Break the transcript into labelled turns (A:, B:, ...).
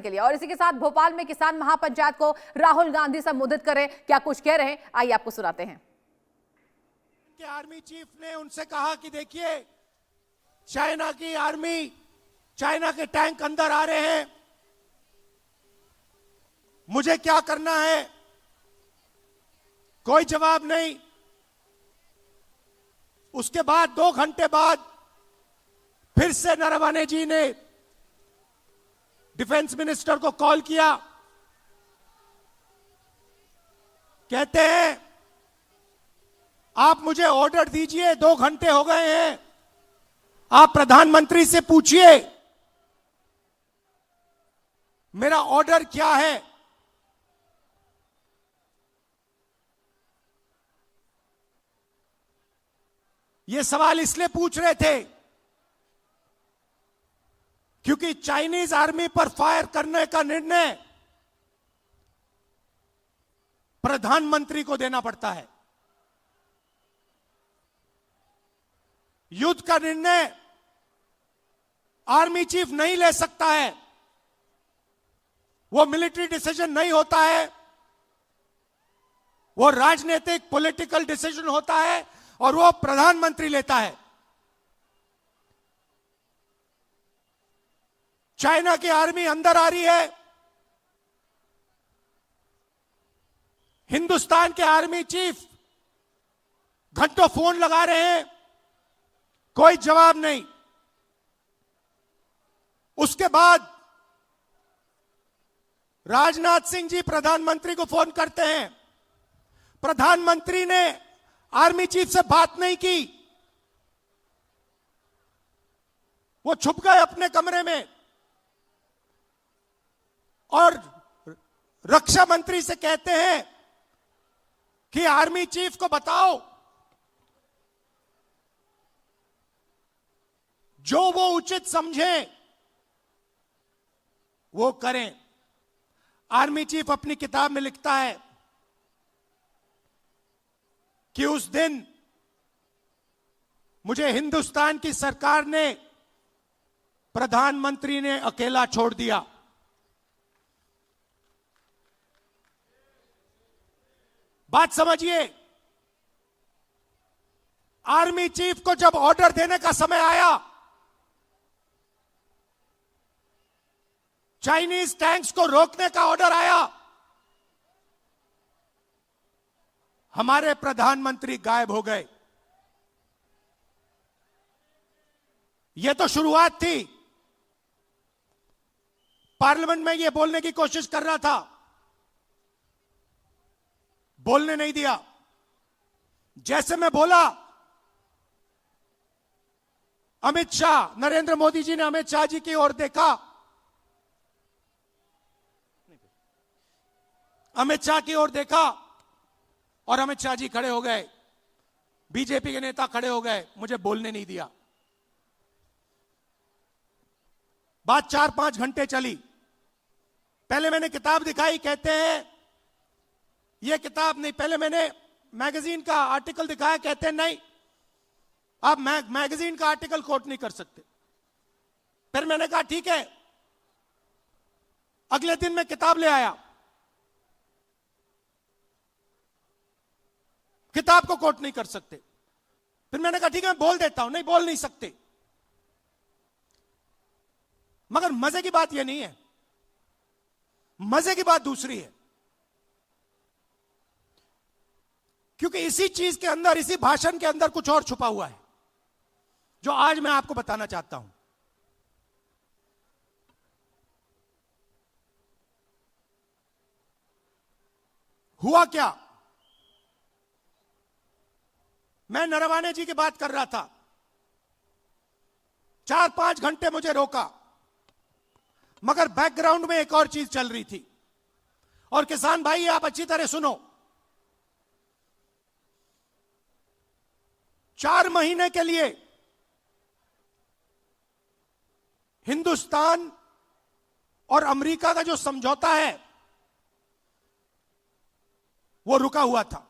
A: के लिए। और इसी के साथ भोपाल में किसान महापंचायत को राहुल गांधी संबोधित करें, क्या कुछ कह रहे हैं, आइए आपको सुनाते हैं।
B: आर्मी चीफ ने उनसे कहा कि देखिए, चाइना की आर्मी, चाइना के टैंक अंदर आ रहे हैं, मुझे क्या करना है? कोई जवाब नहीं। उसके बाद 2 घंटे बाद फिर से नरवणे जी ने डिफेंस मिनिस्टर को कॉल किया। कहते हैं आप मुझे ऑर्डर दीजिए, 2 घंटे हो गए हैं, आप प्रधानमंत्री से पूछिए मेरा ऑर्डर क्या है। ये सवाल इसलिए पूछ रहे थे क्योंकि चाइनीज आर्मी पर फायर करने का निर्णय प्रधानमंत्री को देना पड़ता है। युद्ध का निर्णय आर्मी चीफ नहीं ले सकता है, वो मिलिट्री डिसीजन नहीं होता है, वो राजनीतिक पॉलिटिकल डिसीजन होता है और वो प्रधानमंत्री लेता है। चाइना की आर्मी अंदर आ रही है, हिंदुस्तान के आर्मी चीफ घंटों फोन लगा रहे हैं, कोई जवाब नहीं। उसके बाद राजनाथ सिंह जी प्रधानमंत्री को फोन करते हैं। प्रधानमंत्री ने आर्मी चीफ से बात नहीं की, वो छुप गए अपने कमरे में और रक्षा मंत्री से कहते हैं कि आर्मी चीफ को बताओ जो वो उचित समझे वो करें। आर्मी चीफ अपनी किताब में लिखता है कि उस दिन मुझे हिंदुस्तान की सरकार ने, प्रधानमंत्री ने अकेला छोड़ दिया। बात समझिए, आर्मी चीफ को जब ऑर्डर देने का समय आया, चाइनीज टैंक्स को रोकने का ऑर्डर आया, हमारे प्रधानमंत्री गायब हो गए। यह तो शुरुआत थी। पार्लियामेंट में यह बोलने की कोशिश कर रहा था, बोलने नहीं दिया। जैसे मैं बोला, अमित शाह, नरेंद्र मोदी जी ने अमित शाह जी की ओर देखा, अमित शाह की ओर देखा और अमित शाह जी खड़े हो गए, बीजेपी के नेता खड़े हो गए, मुझे बोलने नहीं दिया। बात 4-5 घंटे चली। पहले मैंने किताब दिखाई, कहते हैं यह किताब नहीं, पहले मैंने मैगजीन का आर्टिकल दिखाया, कहते हैं नहीं आप मैगजीन का आर्टिकल कोट नहीं कर सकते। फिर मैंने कहा ठीक है। अगले दिन मैं किताब ले आया, किताब को कोट नहीं कर सकते। फिर मैंने कहा ठीक है मैं बोल देता हूं, नहीं बोल नहीं सकते। मगर मजे की बात यह नहीं है, मजे की बात दूसरी है। क्योंकि इसी चीज के अंदर, इसी भाषण के अंदर कुछ और छुपा हुआ है जो आज मैं आपको बताना चाहता हूं। हुआ क्या, मैं नरवणे जी की बात कर रहा था, 4-5 घंटे मुझे रोका, मगर बैकग्राउंड में एक और चीज चल रही थी। और किसान भाई आप अच्छी तरह सुनो, 4 महीने के लिए हिंदुस्तान और अमेरिका का जो समझौता है वो रुका हुआ था।